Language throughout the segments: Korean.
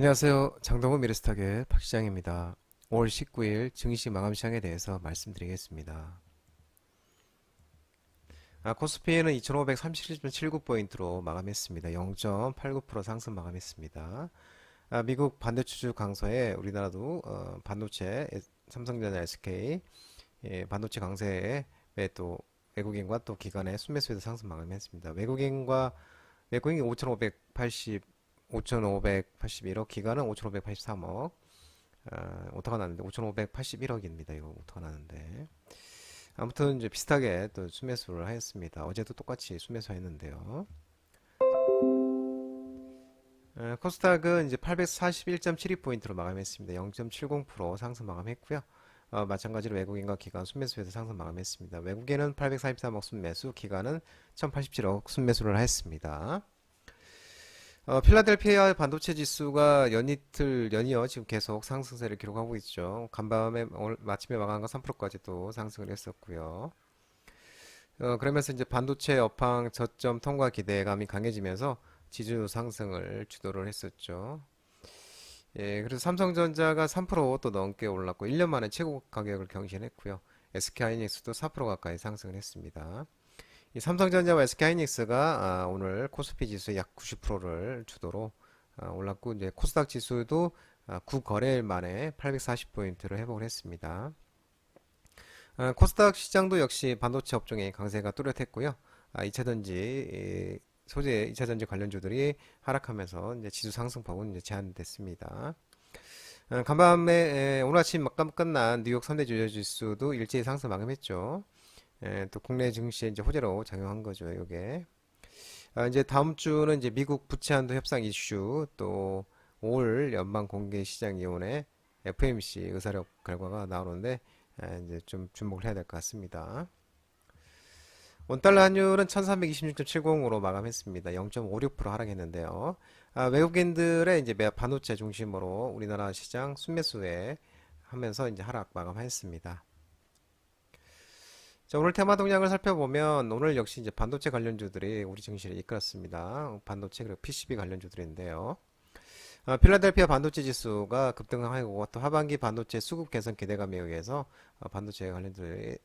안녕하세요. 장동호 미래스탁의 박 시장입니다. 5월 19일 증시 마감 시장에 대해서 말씀드리겠습니다. 코스피는 2537.79포인트로 마감했습니다. 0.89% 상승 마감했습니다. 미국 반도체주 강서에 우리나라도 삼성전자, SK 반도체 강세에 또 외국인과 또 기관의 순매수에서 상승 마감했습니다. 외국인이 5,581억, 기관은 5,583억. 오타가 났는데 5,581억입니다. 이거 오타가 났는데 아무튼 이제 비슷하게 또 순매수를 하였습니다. 어제도 똑같이 순매수했는데요. 코스닥은 이제 841.72포인트로 마감했습니다. 0.70% 상승 마감했고요. 마찬가지로 외국인과 기관 순매수에서 상승 마감했습니다. 외국인은 843억 순매수, 기관은 1,087억 순매수를 했습니다. 필라델피아 반도체 지수가 연이어 지금 계속 상승세를 기록하고 있죠. 간밤에 오늘 아침에 마감한 거 3%까지 또 상승을 했었고요. 그러면서 이제 반도체 업황 저점 통과 기대감이 강해지면서 지수 상승을 주도를 했었죠. 예, 그래서 삼성전자가 3%또 넘게 올랐고 1년 만에 최고 가격을 경신했고요. SK하이닉스도 4% 가까이 상승을 했습니다. 이 삼성전자와 SK하이닉스가 오늘 코스피 지수 약 90%를 주도로 올랐고, 이제 코스닥 지수도 9거래일 만에 840포인트를 회복을 했습니다. 코스닥 시장도 역시 반도체 업종의 강세가 뚜렷했고요. 2차전지 소재 2차전지 관련주들이 하락하면서 이제 지수 상승폭은 이제 제한됐습니다. 간밤에 오늘 아침 막감 끝난 뉴욕 3대 주요 지수도 일제히 상승 마감했죠. 또 국내 증시에 이제 호재로 작용한 거죠, 요게. 이제 다음 주는 이제 미국 부채 한도 협상 이슈, 또 올 연방 공개 시장 위원회 FMC 의사력 결과가 나오는데 이제 좀 주목을 해야 될 것 같습니다. 원달러 환율은 1326.70으로 마감했습니다. 0.56% 하락했는데요. 외국인들의 이제 반도체 중심으로 우리나라 시장 순매수에 하면서 이제 하락 마감했습니다. 자, 오늘 테마 동향을 살펴보면 오늘 역시 이제 반도체 관련주들이 우리 증시를 이끌었습니다. 반도체 그리고 PCB 관련주들인데요. 필라델피아 반도체 지수가 급등하고 또 하반기 반도체 수급 개선 기대감에 의해서 반도체 관련주들이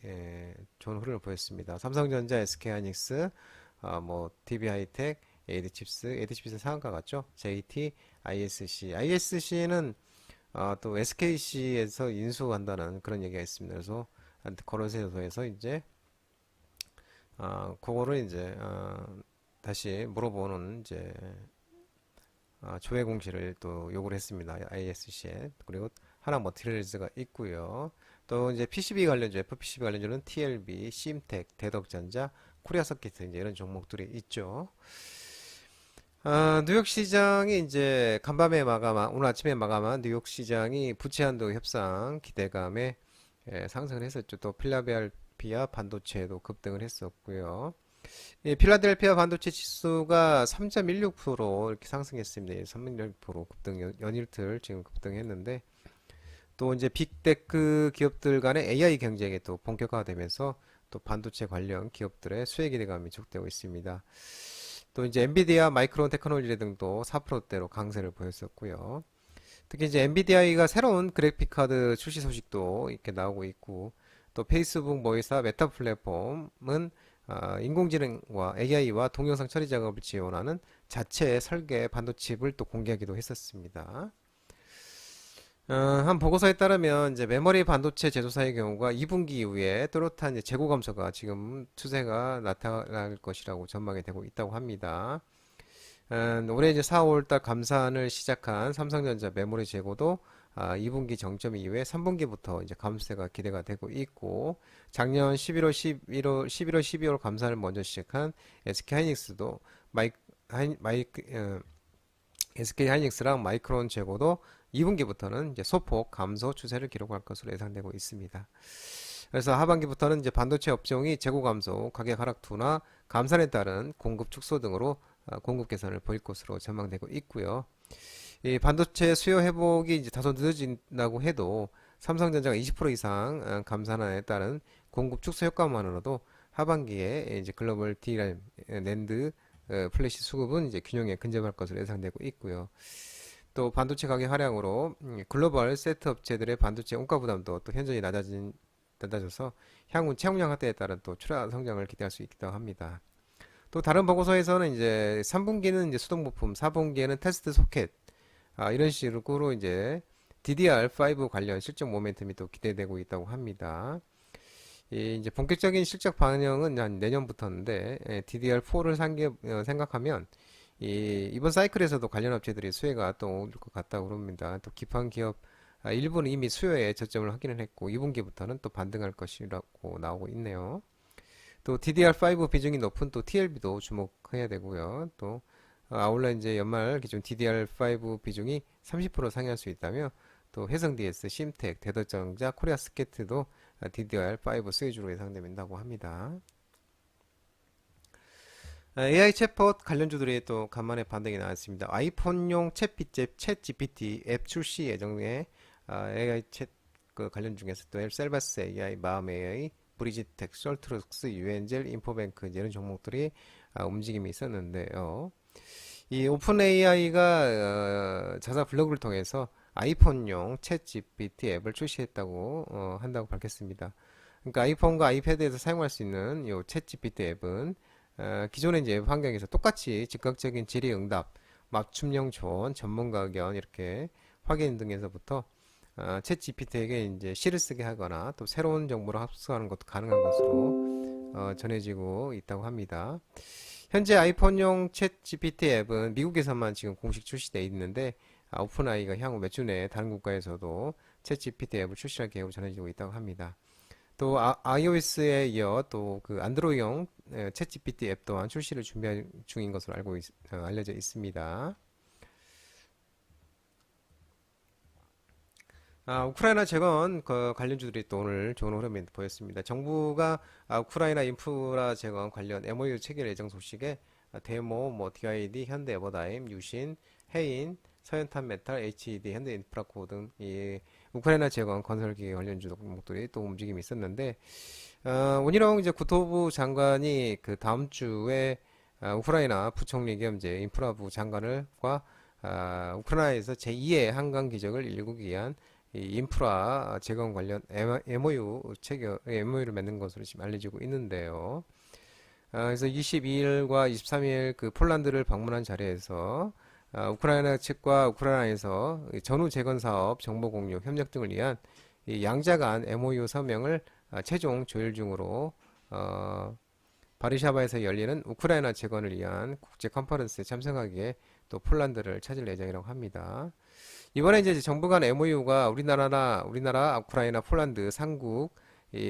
좋은 흐름을 보였습니다. 삼성전자, SK하이닉스, 뭐 DB하이텍, AD칩스 상한가 같죠? JT, ISC는 또 SKC에서 인수한다는 그런 얘기가 있습니다. 그래서 거래소에서 이제 그거를 이제 다시 물어보는 이제 조회 공시를 또 요구를 했습니다. ISC에. 그리고 하나 머티리얼즈가 있고요. 또 이제 PCB 관련주, FPCB 관련주는 TLB, 심텍, 대덕전자, 코리아서킷 이제 이런 종목들이 있죠. 뉴욕 시장이 이제 간밤에 오늘 아침에 마감한 뉴욕 시장이 부채 한도 협상 기대감에 상승을 했었죠. 또 필라델피아 반도체도 급등을 했었고요. 필라델피아 반도체 지수가 3.16% 이렇게 상승했습니다. 3.16% 급등, 연일틀 지금 급등했는데, 또 이제 빅테크 기업들 간의 AI 경쟁이 또 본격화되면서 또 반도체 관련 기업들의 수혜 기대감이 촉되고 있습니다. 또 이제 엔비디아, 마이크론 테크놀로지 등도 4%대로 강세를 보였었고요. 특히 이제 엔비디아가 새로운 그래픽 카드 출시 소식도 이렇게 나오고 있고, 또 페이스북 모의사 메타 플랫폼은 인공지능과 AI와 동영상 처리 작업을 지원하는 자체 설계 반도체칩을 또 공개하기도 했었습니다. 한 보고서에 따르면 이제 메모리 반도체 제조사의 경우가 2분기 이후에 또렷한 재고 감소가 지금 추세가 나타날 것이라고 전망이 되고 있다고 합니다. 올해 이제 4, 5월달 감산을 시작한 삼성전자 메모리 재고도 2분기 정점 이후에 3분기부터 이제 감세가 기대가 되고 있고, 작년 11월, 12월 감산을 먼저 시작한 SK하이닉스도 SK하이닉스랑 마이크론 재고도 2분기부터는 이제 소폭 감소 추세를 기록할 것으로 예상되고 있습니다. 그래서 하반기부터는 이제 반도체 업종이 재고 감소, 가격 하락 둔화, 감산에 따른 공급 축소 등으로 공급 개선을 보일 것으로 전망되고 있고요. 이 반도체 수요 회복이 이제 다소 늦어진다고 해도 삼성전자가 20% 이상 감산에 따른 공급 축소 효과만으로도 하반기에 이제 글로벌 D램, 낸드, 플래시 수급은 이제 균형에 근접할 것으로 예상되고 있고요. 또 반도체 가격 하락으로 글로벌 세트 업체들의 반도체 원가 부담도 또 현저히 낮아져서 향후 채용량 확대에 따른 또 추락 성장을 기대할 수 있기도 합니다. 또 다른 보고서에서는 이제 3분기는 이제 수동 부품, 4분기에는 테스트 소켓, 이런 식으로 이제 DDR5 관련 실적 모멘텀이 또 기대되고 있다고 합니다. 이제 본격적인 실적 반영은 한 내년부터인데 DDR4를 생각하면 이번 사이클에서도 관련 업체들이 수혜가 또 올 것 같다고 그럽니다. 또 기판 기업 일부는 이미 수요에 저점을 확인을 했고 2분기부터는 또 반등할 것이라고 나오고 있네요. 또 DDR5 비중이 높은 또 TLB도 주목해야 되고요. 또 아울러 이제 연말 기준 DDR5 비중이 30% 상회할 수 있다며 또 해성DS, 심텍, 대덕전자, 코리아스케트도 DDR5 수혜주로 예상된다고 합니다. AI 챗봇 관련주들이 또 간만에 반등이 나왔습니다. 아이폰용 챗 GPT 앱 출시 예정에 AI 챗 그 관련 중에서 또 셀바스 AI, 마음 AI, 브리지텍, 셜트룩스, 유엔젤, 인포뱅크 이런 종목들이 움직임이 있었는데요. 이 오픈 AI가 자사 블로그를 통해서 아이폰용 챗 GPT 앱을 출시했다고 한다고 밝혔습니다. 그러니까 아이폰과 아이패드에서 사용할 수 있는 이챗 GPT 앱은 기존의 이제 웹 환경에서 똑같이 즉각적인 질의 응답, 맞춤형 조언, 전문가 의견 이렇게 확인 등에서부터 챗 GPT에게 이제 시를 쓰게 하거나 또 새로운 정보를 합수하는 것도 가능한 것으로 전해지고 있다고 합니다. 현재 아이폰용 챗 GPT 앱은 미국에서만 지금 공식 출시되어 있는데 오픈AI가 향후 몇 주 내에 다른 국가에서도 챗 GPT 앱을 출시할 계획으로 전해지고 있다고 합니다. 또 iOS에 이어 또 그 안드로이드용 챗 GPT 앱 또한 출시를 준비 중인 것으로 알려져 있습니다. 우크라이나 재건 그 관련주들이 또 오늘 좋은 흐름이 보였습니다. 정부가 우크라이나 인프라 재건 관련 MOU 체결 예정 소식에 데모, 뭐 DID, 현대 에버다임, 유신, 해인, 서현탄 메탈, HED, 현대 인프라코 등 이 우크라이나 재건 건설기계 관련주 종목들이 또 움직임이 있었는데 원희룡 이제 국토부 장관이 그 다음 주에 우크라이나 부총리 겸 이제 인프라부 장관을과 우크라이나에서 제2의 한강 기적을 일구기 위한 이 인프라 재건 관련 MOU를 맺는 것으로 지금 알려지고 있는데요. 그래서 22일과 23일 그 폴란드를 방문한 자리에서 우크라이나 측과 우크라이나에서 전후 재건 사업 정보 공유 협력 등을 위한 이 양자 간 MOU 서명을 최종 조율 중으로 바르샤바에서 열리는 우크라이나 재건을 위한 국제 컨퍼런스에 참석하기에 또 폴란드를 찾을 예정이라고 합니다. 이번에 이제 정부 간 MOU가 우리나라, 우크라이나, 폴란드 3국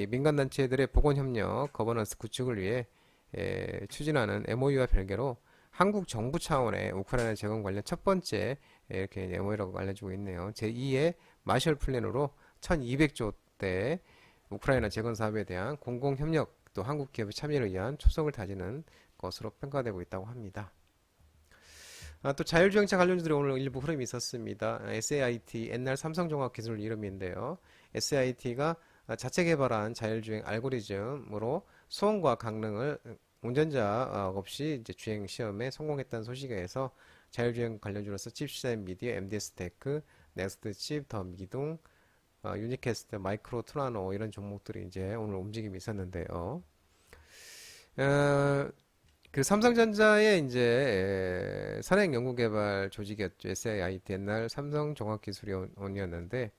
민간단체들의 보건협력, 거버넌스 구축을 위해 추진하는 MOU와 별개로 한국 정부 차원의 우크라이나 재건 관련 첫 번째 이렇게 MOU라고 알려지고 있네요. 제2의 마셜 플랜으로 1200조 대 우크라이나 재건 사업에 대한 공공협력 또 한국 기업의 참여를 위한 초석을 다지는 것으로 평가되고 있다고 합니다. 또 자율주행차 관련주들이 오늘 일부 흐름이 있었습니다. SAIT, 옛날 삼성종합기술 이름인데요. SAIT가 자체 개발한 자율주행 알고리즘으로 수온과 강릉을 운전자 없이 이제 주행 시험에 성공했다는 소식에 의해서 자율주행 관련주로서 칩셋 미디어, MD스테크, 넥스트 칩, 더 미동, 유니캐스트, 마이크로 트라노 이런 종목들이 이제 오늘 움직임이 있었는데요. 그 삼성전자의 이제 선행 연구개발 조직이었죠. SAIT 옛날 삼성종합기술원이었는데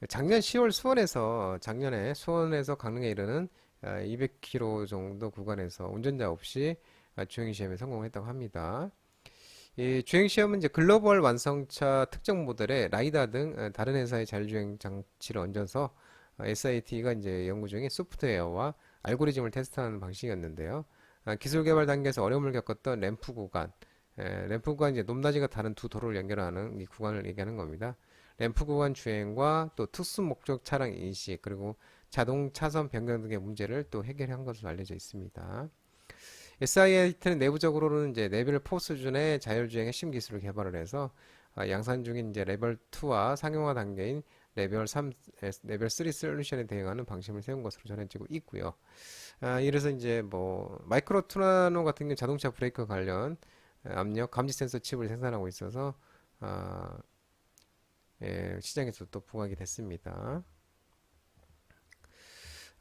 작년에 수원에서 강릉에 이르는 200km 정도 구간에서 운전자 없이 주행시험에 성공했다고 합니다. 이 주행시험은 이제 글로벌 완성차 특정 모델의 라이다 등 다른 회사의 자율주행 장치를 얹어서 SIT가 이제 연구 중인 소프트웨어와 알고리즘을 테스트하는 방식이었는데요. 기술 개발 단계에서 어려움을 겪었던 램프 구간 이제 높낮이가 다른 두 도로를 연결하는 이 구간을 얘기하는 겁니다. 램프 구간 주행과 또 특수 목적 차량 인식 그리고 자동 차선 변경 등의 문제를 또 해결한 것으로 알려져 있습니다. SIAT는 내부적으로는 이제 레벨 4 수준의 자율주행 핵심 기술을 개발을 해서 양산 중인 이제 레벨 2와 상용화 단계인 레벨 3, 레벨 3 솔루션에 대응하는 방침을 세운 것으로 전해지고 있고요. 이래서 이제 뭐 마이크로 투나노 같은 경우 자동차 브레이크 관련 압력 감지 센서 칩을 생산하고 있어서 아, 시장에서 또 부각이 됐습니다.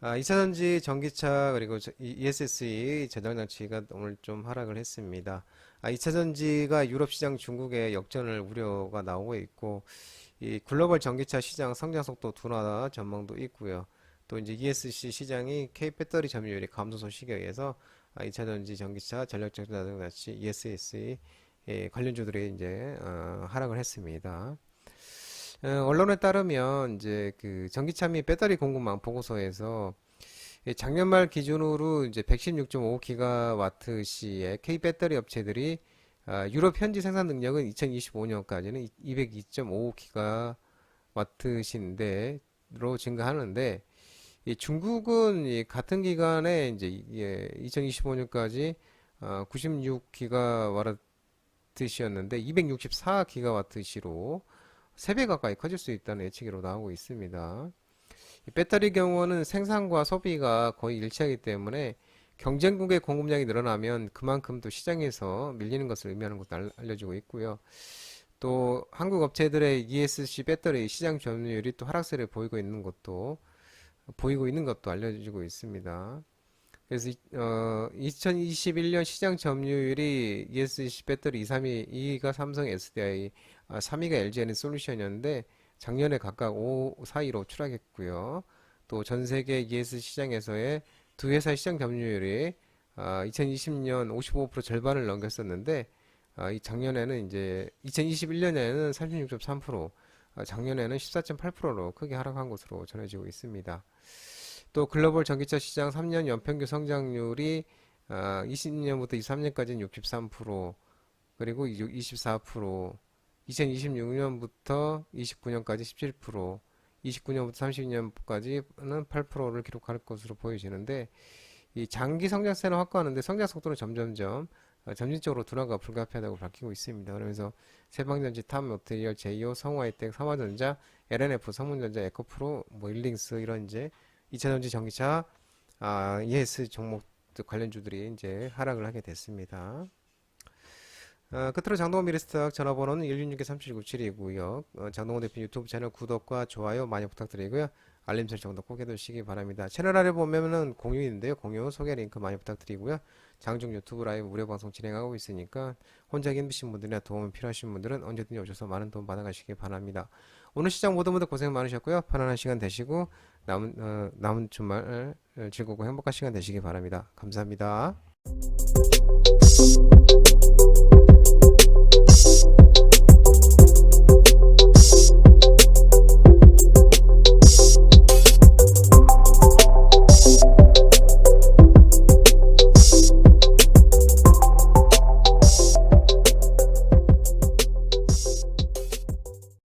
2차전지, 전기차, 그리고 ESSE 저장장치가 오늘 좀 하락을 했습니다. 2차전지가 유럽 시장, 중국의 역전을 우려가 나오고 있고, 이 글로벌 전기차 시장 성장 속도 둔화 전망도 있고요. 또 이제 ESC 시장이 K 배터리 점유율이 감소 소식에 의해서 2차전지, 전기차, 전력적 자동차치, ESSE 관련주들이 이제 하락을 했습니다. 언론에 따르면 이제 그 전기차 및 배터리 공급망 보고서에서 작년 말 기준으로 이제 116.5기가와트시의 K 배터리 업체들이 유럽 현지 생산 능력은 2025년까지는 202.5기가와트시인데로 증가하는데 이 중국은 이 같은 기간에 이제 2025년까지 96기가와트시였는데 264기가와트시로 3배 가까이 커질 수 있다는 예측으로 나오고 있습니다. 이 배터리 경우는 생산과 소비가 거의 일치하기 때문에 경쟁국의 공급량이 늘어나면 그만큼 또 시장에서 밀리는 것을 의미하는 것도 알려지고 있고요. 또 한국 업체들의 ESC 배터리 시장 점유율이 또 하락세를 보이고 있는 것도 알려지고 있습니다. 그래서 2021년 시장 점유율이 ESC 배터리 2, 3위, 2위가 삼성 SDI, 3위가 LG 에너솔루션이었는데 작년에 각각 5, 4위로 추락했고요. 또 전 세계 ES 시장에서의 두 회사 시장 점유율이 2020년 55% 절반을 넘겼었는데 이 작년에는 이제 2021년에는 36.3%, 작년에는 14.8%로 크게 하락한 것으로 전해지고 있습니다. 또 글로벌 전기차 시장 3년 연평균 성장률이 20년부터 23년까지는 63%, 그리고 24%, 2026년부터 29년까지 17%, 29년부터 30년까지는 8%를 기록할 것으로 보여지는데 이 장기 성장세는 확고하는데 성장 속도는 점진적으로 둔화가 불가피하다고 밝히고 있습니다. 그러면서 세방전지, 탑모트리얼, 제이오, 성화이텍, 삼화전자, LNF, 성문전자, 에코프로, 뭐 일링스 이런 이제 2차전지, 전기차, ES 종목 관련주들이 이제 하락을 하게 됐습니다. 끝으로 장동원 미래스탁 전화번호는 166-3797이고요. 장동원 대표 유튜브 채널 구독과 좋아요 많이 부탁드리고요. 알림 설정도 꼭 해두시기 바랍니다. 채널 아래 보면은 공유 있는데요. 공유 소개 링크 많이 부탁드리고요. 장중 유튜브 라이브 무료 방송 진행하고 있으니까 혼자 힘드신 분들이나 도움 필요하신 분들은 언제든지 오셔서 많은 도움 받아가시기 바랍니다. 오늘 시장 모두 고생 많으셨고요. 편안한 시간 되시고 남은 주말 즐겁고 행복한 시간 되시기 바랍니다. 감사합니다.